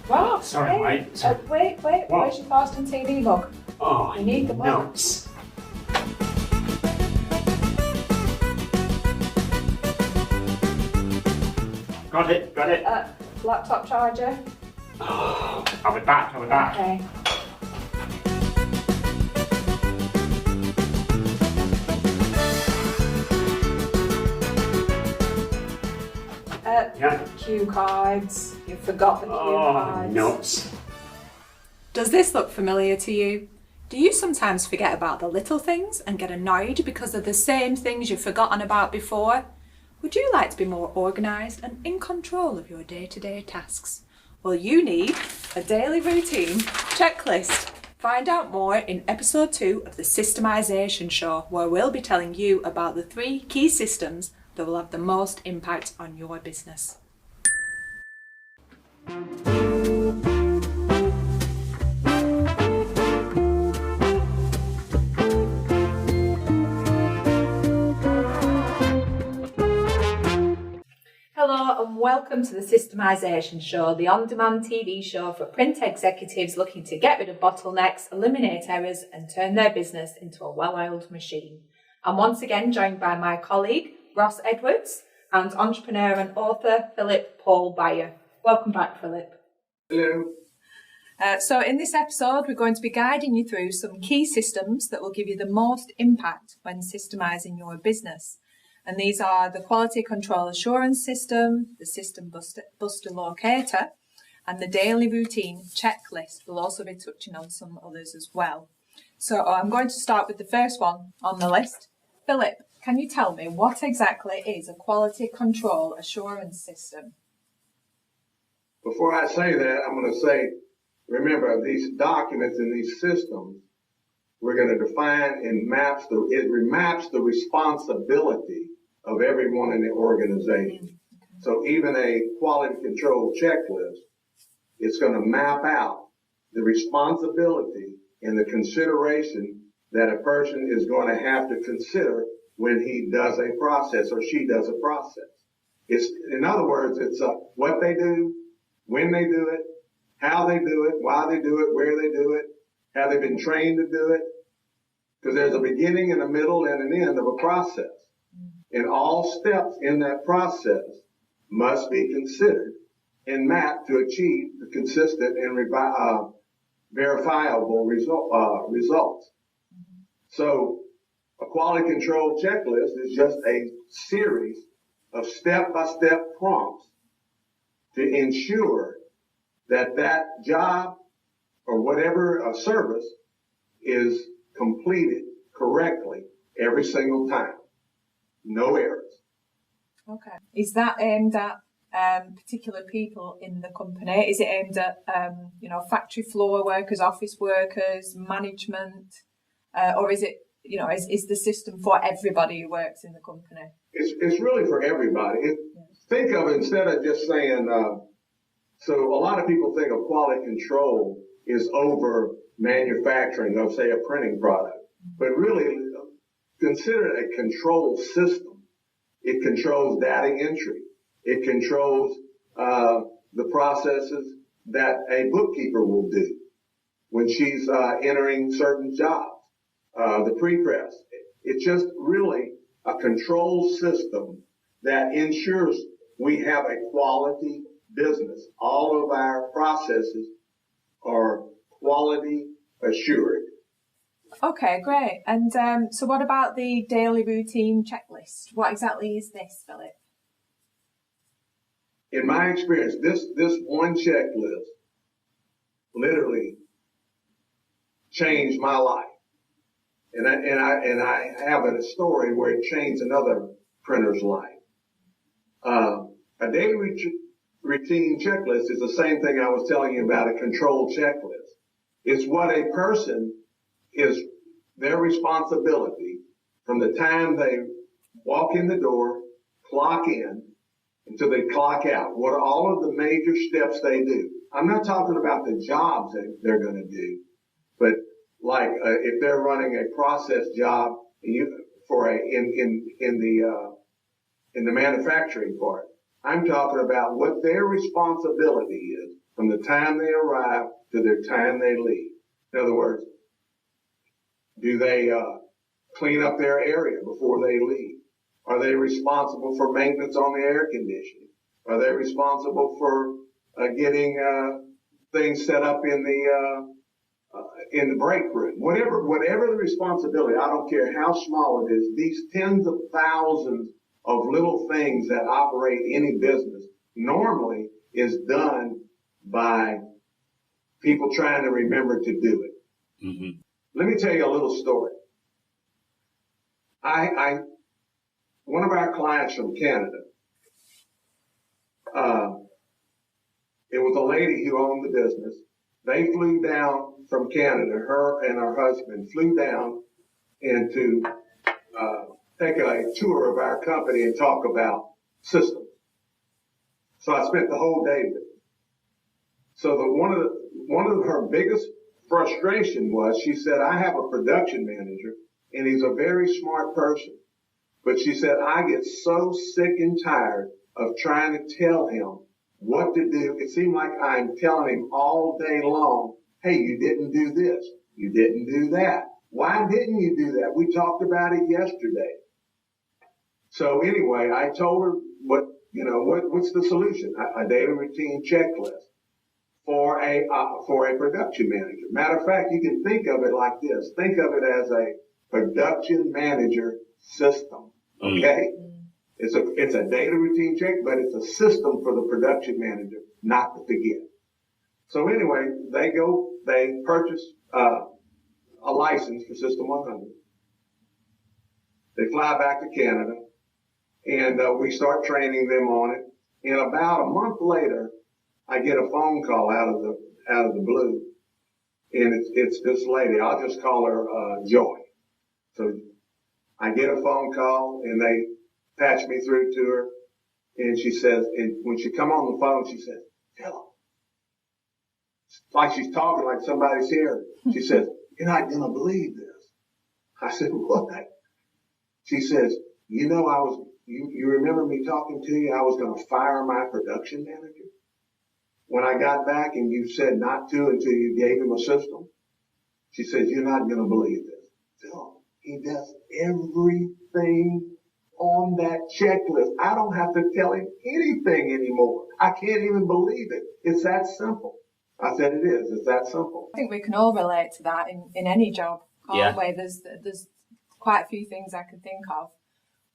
Wow. Sorry, hey, mate. Sorry. Wait, What? where's your Fast and TV book? Oh, You need the book. notes. Got it. Laptop charger. Oh, I'll be back. Okay. Yeah. Cue cards. You forgot the cue cards. Notes. Does this look familiar to you? Do you sometimes forget about the little things and get annoyed because of the same things you've forgotten about before? Would you like to be more organised and in control of your day-to-day tasks? Well, you need a daily routine checklist. Find out more in episode 2 of the Systemization show, where we'll be telling you about the 3 key systems that will have the most impact on your business. Hello and welcome to the Systemization show, the on-demand TV show for print executives looking to get rid of bottlenecks, eliminate errors and turn their business into a well-oiled machine. I'm once again joined by my colleague Ross Edwards and entrepreneur and author Philip Paul Bayer. Welcome back, Philip. Hello. So in this episode, we're going to be guiding you through some key systems that will give you the most impact when systemizing your business. And these are the Quality Control Assurance System, the System Buster Locator, and the Daily Routine Checklist. We'll also be touching on some others as well. So I'm going to start with the first one on the list. Philip, can you tell me what exactly is a Quality Control Assurance System? Before I say that, I'm going to say, remember, these documents and these systems, we're going to define and it remaps the responsibility of everyone in the organization. So even a quality control checklist, it's going to map out the responsibility and the consideration that a person is going to have to consider when he does a process or she does a process. It's, in other words, it's what they do, when they do it, how they do it, why they do it, where they do it, have they been trained to do it? Because there's a beginning and a middle and an end of a process. And all steps in that process must be considered and mapped to achieve the consistent and verifiable results. So a quality control checklist is just a series of step-by-step prompts to ensure that job or whatever service is completed correctly every single time. No errors. Okay. Is that aimed at particular people in the company? Is it aimed at factory floor workers, office workers, management, or is it is the system for everybody who works in the company? It's really for everybody. Think of it, instead of just saying. So a lot of people think of quality control is over manufacturing of, say, a printing product, but really consider it a control system. It controls data entry. It controls the processes that a bookkeeper will do when she's entering certain jobs, the pre-press. It's just really a control system that ensures we have a quality business. All of our processes are quality assured. Okay, great. And so what about the daily routine checklist? What exactly is this, Philip? In my experience, this one checklist literally changed my life. And I have a story where it changed another printer's life. A daily routine checklist is the same thing I was telling you about, a control checklist. It's what a person is their responsibility from the time they walk in the door, clock in, until they clock out. What are all of the major steps they do? I'm not talking about the jobs that they're going to do, but like if they're running a process job in the manufacturing part. I'm talking about what their responsibility is from the time they arrive to the time they leave. In other words, do they clean up their area before they leave? Are they responsible for maintenance on the air conditioning? Are they responsible for getting things set up in the break room? Whatever the responsibility, I don't care how small it is, these tens of thousands of little things that operate any business normally is done by people trying to remember to do it. Mm-hmm. Let me tell you a little story. One of our clients from Canada, it was a lady who owned the business. They flew down from Canada, her and her husband flew down and to take a tour of our company and talk about systems. So I spent the whole day with them. So one of her biggest frustration was, she said, I have a production manager and he's a very smart person. But she said, I get so sick and tired of trying to tell him what to do. It seemed like I'm telling him all day long, hey, you didn't do this. You didn't do that. Why didn't you do that? We talked about it yesterday. So anyway, I told her what's the solution? A daily routine checklist for a production manager. Matter of fact, you can think of it like this. Think of it as a production manager system. Okay? It's a data routine check, but it's a system for the production manager not to forget. So anyway, they purchase a license for System 100. They fly back to Canada, and we start training them on it. And about a month later, I get a phone call out of the blue, and it's this lady. I'll just call her Joy. So I get a phone call, and they patch me through to her, and she says, and when she come on the phone, she says, Philip, like she's talking like somebody's here. She says, you're not gonna believe this. I said, what? She says, you remember me talking to you? I was gonna fire my production manager when I got back, and you said not to until you gave him a system. She says, you're not gonna believe this. Philip, he does everything on that checklist. I don't have to tell him anything anymore. I can't even believe it. It's that simple. I said it is. It's that simple. I think we can all relate to that in any job, can't we? Yeah. There's quite a few things I can think of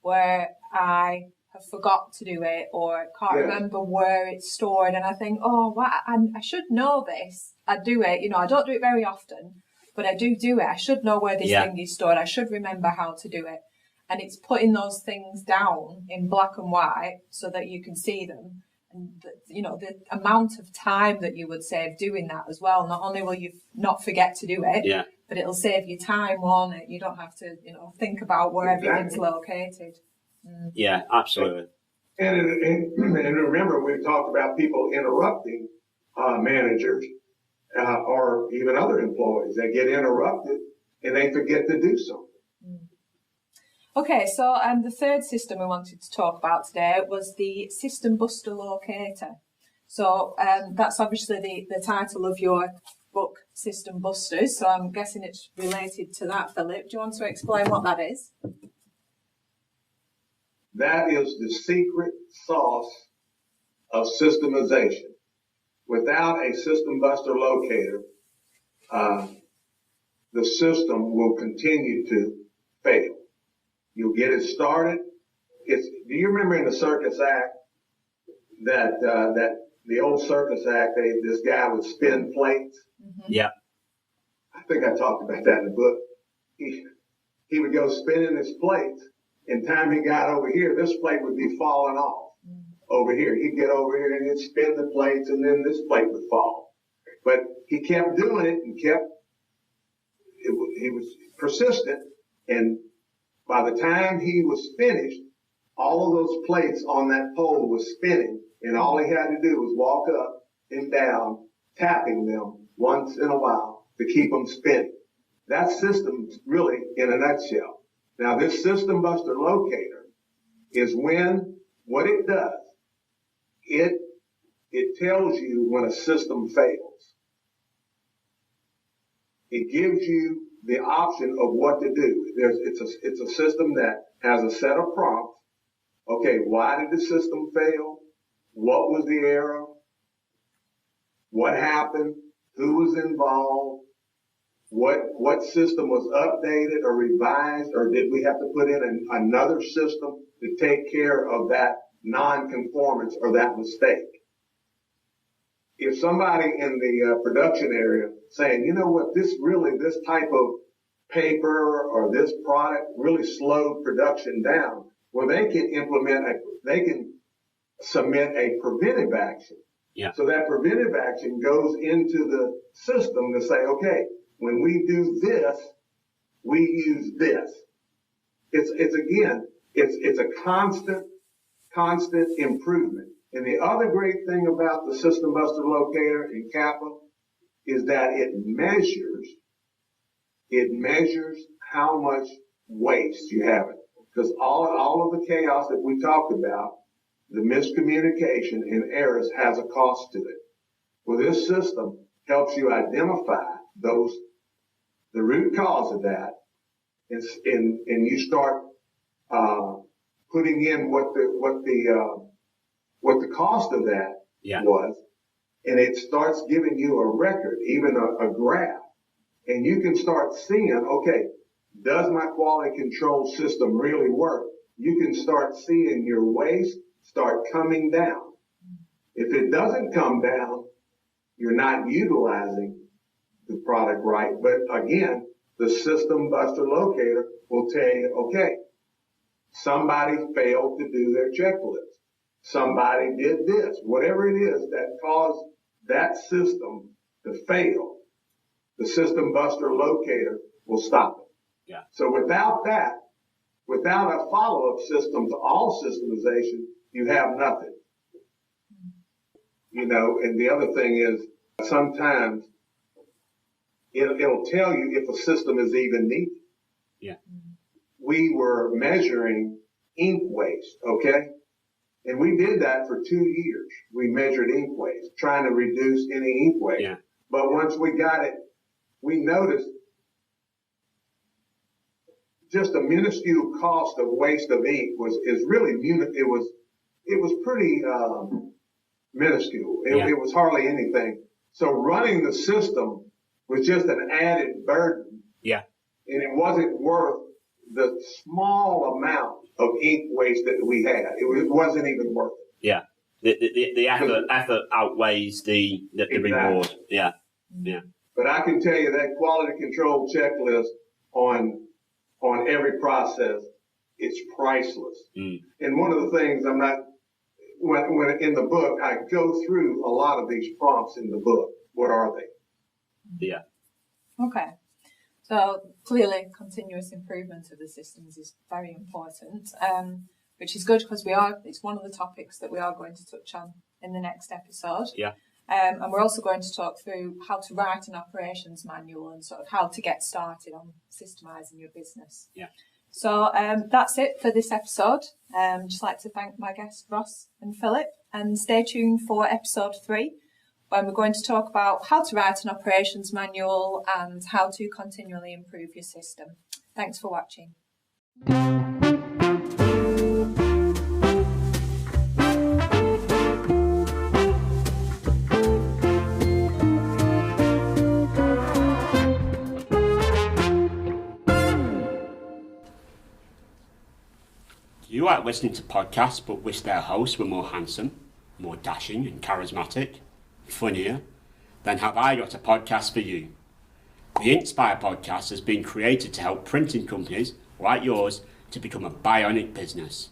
where I have forgot to do it or can't remember where it's stored, and I think, I should know this. I do it. I don't do it very often, but I do it. I should know where this thing is stored. I should remember how to do it. And it's putting those things down in black and white so that you can see them. And, the amount of time that you would save doing that as well. Not only will you not forget to do it, but it'll save you time on it. You don't have to, think about where everything's located. Yeah, absolutely. And remember, we've talked about people interrupting managers or even other employees. They get interrupted and they forget to do something. Okay, so the third system we wanted to talk about today was the System Buster Locator. So that's obviously the title of your book, System Busters. So I'm guessing it's related to that, Philip. Do you want to explain what that is? That is the secret sauce of systemization. Without a System Buster Locator, the system will continue to fail. You'll get it started. Do you remember in the Circus Act that the old Circus Act, this guy would spin plates? Mm-hmm. Yeah. I think I talked about that in the book. He would go spinning his plates, and time he got over here, this plate would be falling off. Over here, he'd get over here and he'd spin the plates, and then this plate would fall. But he kept doing it and he was persistent, and by the time he was finished, all of those plates on that pole was spinning, and all he had to do was walk up and down, tapping them once in a while to keep them spinning. That system really in a nutshell. Now, this System Buster Locator is what it does, it tells you when a system fails. It gives you the option of what to do. It's a system that has a set of prompts. Okay, why did the system fail? What was the error? What happened? Who was involved? What system was updated or revised, or did we have to put in another system to take care of that non-conformance or that mistake? If somebody in the production area saying, you know what, this type of paper or this product really slowed production down, well, they can submit a preventive action. Yeah. So that preventive action goes into the system to say, okay, when we do this, we use this. It's a constant improvement. And the other great thing about the System Buster Locator in Kappa is that it measures how much waste you have. Because all of the chaos that we talked about, the miscommunication and errors has a cost to it. Well, this system helps you identify the root cause of that, and you start putting in what the cost of that was, and it starts giving you a record, even a graph, and you can start seeing, okay, does my quality control system really work? You can start seeing your waste start coming down. If it doesn't come down, you're not utilizing the product right. But again, the System Buster Locator will tell you, okay, somebody failed to do their checklist. Somebody did this. Whatever it is that caused that system to fail, the System Buster Locator will stop it. Yeah. So without a follow-up system to all systemization, you have nothing. You know, and the other thing is sometimes it'll tell you if a system is even needed. Yeah. We were measuring ink waste, okay? And we did that for 2 years. We measured ink waste, trying to reduce any ink waste. Yeah. But once we got it, we noticed just a minuscule cost of waste of ink it was pretty minuscule. It was hardly anything. So running the system was just an added burden. Yeah. And it wasn't worth the small amount of ink waste that we had. It wasn't even worth it. Yeah. The effort outweighs the reward. Yeah. Yeah. But I can tell you that quality control checklist on every process, it's priceless. And one of the things when in the book, I go through a lot of these prompts in the book. What are they? Yeah. Okay. So clearly continuous improvement of the systems is very important, which is good because it's one of the topics that we are going to touch on in the next episode. Yeah. And we're also going to talk through how to write an operations manual and sort of how to get started on systemizing your business. Yeah. So that's it for this episode. Just like to thank my guests, Ross and Philip, and stay tuned for episode 3, when we're going to talk about how to write an operations manual and how to continually improve your system. Thanks for watching. You like listening to podcasts but wish their hosts were more handsome, more dashing and charismatic, funnier? Then have I got a podcast for you. The Inspire podcast has been created to help printing companies like yours to become a bionic business.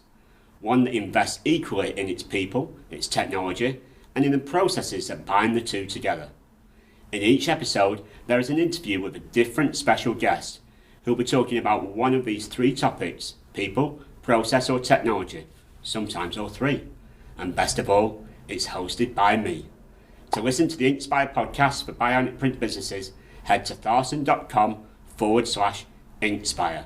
One that invests equally in its people, its technology, and in the processes that bind the two together. In each episode, there is an interview with a different special guest who will be talking about one of these 3 topics: people, process or technology, sometimes all 3. And best of all, it's hosted by me. To listen to the Inspire podcast for bionic print businesses, head to thorson.com/Inspire.